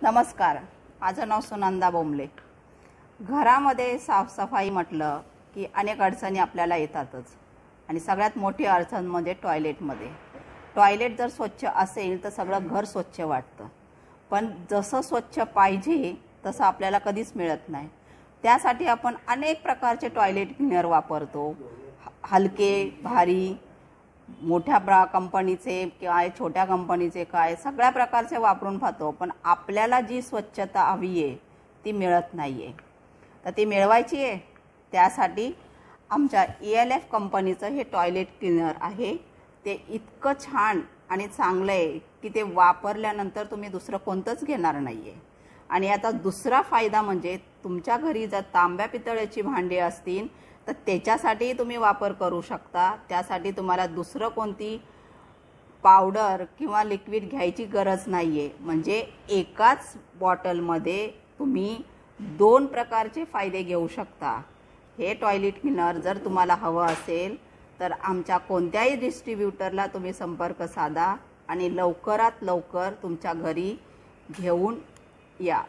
नमस्कार, माझं नाव सुनंदा बोंबले। घरामध्ये साफसफाई म्हटलं की अनेक अडचणी आपल्याला येतातच आणि सगळ्यात मोठी अडचण म्हणजे टॉयलेटमध्ये। टॉयलेट जर स्वच्छ असेल तर सगळं घर स्वच्छ वाटतं, पण जसं स्वच्छ पाहिजे तसं आपल्याला कधीच मिळत नाही। त्यासाठी आपण अनेक प्रकारचे टॉयलेट क्लीनर वापरतो, हलके, भारी, मोठ्या कंपनीचे काय, छोट्या कंपनीचे काय, सगळ्या प्रकारचे वापरून पाहतो, पण आपल्याला जी स्वच्छता हवी आहे ती मिळत नाही आहे। तर ती मिळवायची आहे, त्यासाठी आमच्या ELF कंपनीचं हे टॉयलेट क्लीनर आहे। ते इतकं छान आणि चांगलं आहे की ते वापरल्यानंतर तुम्ही दुसरं कोणतंच घेणार नाही आहे। आणि याचा दुसरा फायदा म्हणजे तुमच्या घरी जर तांब्या पितळेची भांडी असतील तर त्याच्यासाठी तुम्ही वापर करू शकता। त्यासाठी तुम्हाला दुसरं कोणती पावडर किंवा लिक्विड घ्यायची गरज नाही आहे। म्हणजे एकाच बॉटलमध्ये तुम्ही 2 प्रकारचे फायदे घेऊ शकता। हे टॉयलेट क्लीनर जर तुम्हाला हवं असेल तर आमच्या कोणत्याही डिस्ट्रीब्युटरला तुम्ही संपर्क साधा आणि लवकरात लवकर तुमच्या घरी घेऊन या।